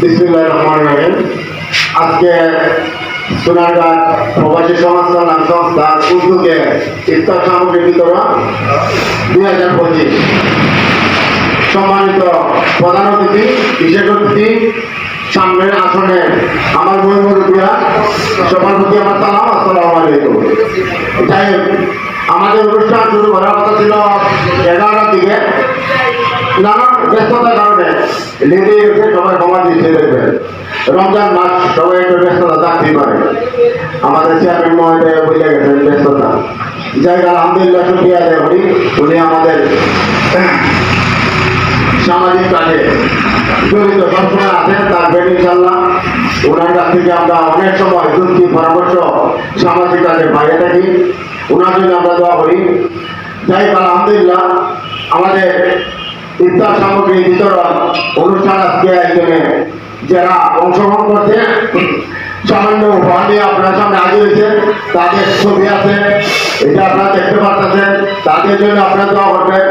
বিসমিল্লাহির রহমানির রহিম। আজকে সোনারগাঁ প্রবাসী সমাজ কল্যাণ সংস্থার উদ্যোগে ইফতার সামগ্রী বিতরণ 2025। সম্মানিত প্রধান অতিথি, বিশেষ অতিথি, সামনের আসনে আমার মুরব্বিরা, সবার প্রতি আমার সালাম, আসসালামু আলাইকুম। যাই হোক, আমাদের অনুষ্ঠান শুরু করার কথা ছিল 11টার দিকে। নানা ব্যস্ততার কারণে লেগে গেছে, সবাই ক্ষমা দিচ্ছে। দেখবেন রমজান মাস, সবাই একটু ব্যস্ততা থাকতেই পারে। আমাদের চেয়ারম্যান মহোদয় বলে গেছেন ব্যস্ততা। যাই হোক, আলহামদুলিল্লাহ, শুকরিয়া আদায় করি। উনি আমাদের সামাজিক কাজে জড়িত সবসময় আছেন, থাকবেন ইনশাল্লাহ। ওনার কাছ থেকে আমরা অনেক সময় যুক্তি পরামর্শ সামাজিক কাজে বাইরে থাকি, ওনার জন্য আমরা দোয়া করি। যাই হোক, আলহামদুলিল্লাহ, আমাদের ইফতার সামগ্রী বিতরণ অনুষ্ঠান আজকে একজনে যারা অংশগ্রহণ করছে সামান্য উপহার নিয়ে আপনার সামনে হাজির হয়েছে, তাদের ছবি আছে, এটা আপনারা দেখতে পাচ্ছেন। তাদের জন্য আপনারা দোয়া করবেন।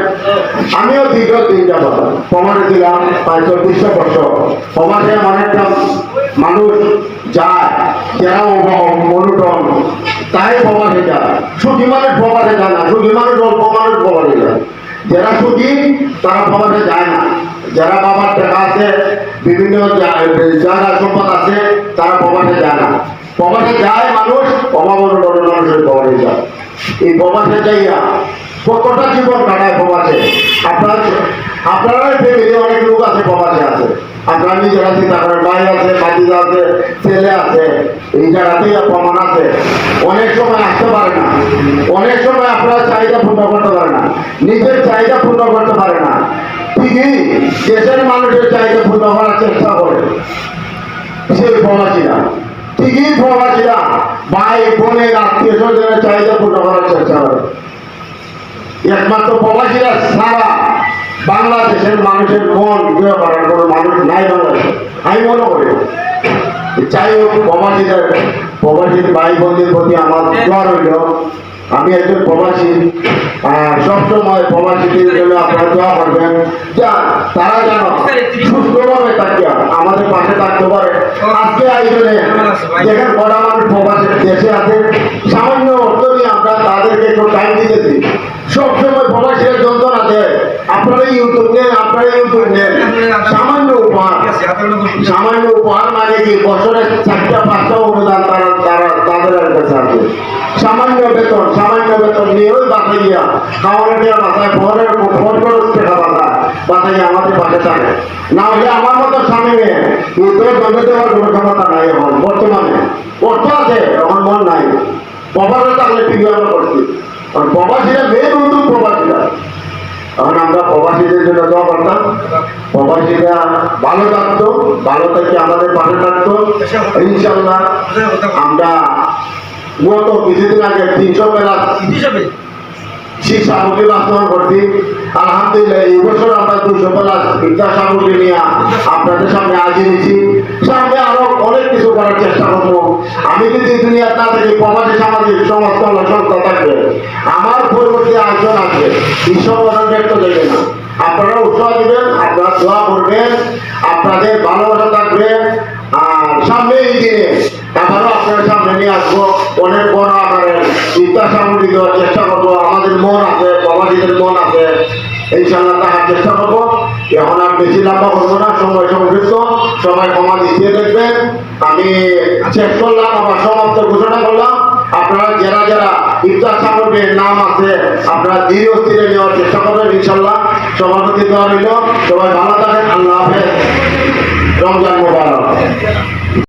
আমিও দীর্ঘ 3টা বছর প্রমাণে ছিলাম, প্রায় 24 বছর প্রবাসে। অনেকটা মানুষ যায় যারা মনোটন, তাই প্রবাসে যায়। সুখী মানুষ প্রবাসে যায় না, সুখী মানুষ অল্প মানুষ প্রবাসে যায়। যারা সুখী তারা প্রবাসে যায় না। যারা বাবার টাকা আছে, বিভিন্ন জায়গা সম্পদ আছে, তারা প্রবাসে যায় না। প্রবাসে যায় মানুষ, অভাবনটন মানুষের প্রবাসে যায়। এই প্রবাসে যাইয়া কতটা জীবন কাটায় প্রবাসে। আপনারাই ফ্যামিলি অনেক লোক আছে প্রবাসে আছে, আপনারা নিজেরা চিন্তা করেন। ভাই আছে, ভাতিজা আছে, ছেলে আছে, এই জায়গাতেই প্রমাণ আছে। অনেক সময় আসতে পারে না, অনেক সময় আপনারা চাহিদা পূর্ণ করতে পারে না, নিজের চাহিদা পূর্ণ করতে পারে না। ঠিকই দেশের মানুষের চাহিদা পূর্ণ করার চেষ্টা করে সেই প্রবাসীরা। ঠিকই প্রবাসীরা ভাই বোনের আত্মীয় স্বজনের চাহিদা পূর্ণ করার চেষ্টা করে। একমাত্র প্রবাসীরা সারা বাংলাদেশের মানুষের মন জয় করার কোনো মানুষ নাই বাংলাদেশে, আমি মনে করি। চাই হোক, প্রবাসীর ভাই বোনদের প্রতি আমার দোয়া রইল। আমি একজন প্রবাসী, সবসময় প্রবাসীদের জন্য আপনারা দোয়া করবেন, যা তারা যেন সুস্থভাবে থাকিয়া আমাদের পাশে থাকতে পারে। আজকে আয়োজনে যেখানে বড় মানুষ প্রবাসী দেশে আছে, সামান্য অর্থ নিয়ে আমরা তাদেরকে একটু টাইম দিতেছি। সবসময় প্রবাসীরা যন্ত্রণা দেয়, আপনারা ইউটিউব নেন, সামান্য উপহার, সামান্য উপহার মানে কি বছরে 4টা 5টা অনুদান তাদের কাছে আছে। সামান্য বেতন নিয়ে ওই বাসায় গিয়া খাওয়ানোর বাসায় ফোন খরচ টাকা বাসায় আমাদের পাশে থাকে। না হলে আমার মতো স্বামী মেয়ে জমে দেওয়ার কোনো ক্ষমতা নাই। এখন বর্তমানে অর্থ আছে, এখন মন নাই। প্রবাসে থাকলে ঠিক আমরা করছি, কারণ প্রবাসীরা মেন উদ্যোগ প্রবাসীরা। এখন আমরা প্রবাসীদের জন্য দোয়া করতাম, প্রবাসীরা ভালো থাকতো, ভালো থেকে আমাদের পাশে থাকতো ইনশাল্লাহ। আমরা গত কিছুদিন আগে 300 প্লাস সেই সামগ্রী বাস্তবায়ন করছি। আলহামদুলিল্লাহ, এই বছর আমরা 200 প্লাস ইফতার সামগ্রী নিয়ে আপনাদের সামনে হাজির হয়েছি। সামনে আরো অনেক কিছু করার চেষ্টা করবো। আমি যদি দুনিয়া না থেকে প্রবাসী সামাজিক সমস্ত সংস্থা থাকবে, আমার পরবর্তী আয়োজন আছে, ঈশ্বর ব্যক্ত দেবে না। আপনারা উৎসাহ দিবেন, আপনারা দোয়া করবেন, আপনাদের ভালোবাসা থাকবে। আর সামনে এই দিনে আবারও আপনার সামনে নিয়ে আসবো অনেক বড় আকারে ইফতার সামগ্রী দেওয়ার চেষ্টা করবো। আমাদের মন আছে, প্রবাসীদের মন আছে, ইনশাল্লাহ থাকার চেষ্টা করবো। এখন আর বেশি লম্বা করবো না, সময় সংযুক্ত, সবাই ক্ষমা দিয়ে দেখবেন। আমি শেষ করলাম, আমার সমাপ্ত ঘোষণা করলাম। আপনারা যারা যারা ইফতার সামগ্রীর নাম আছে, আপনারা ধীরে স্থিরে নেওয়ার চেষ্টা করবেন ইনশাল্লাহ। সভাপতি দেওয়া রইল, সবাই ভালো থাকেন। আল্লাহ হাফেজ। রমজান মোবারক।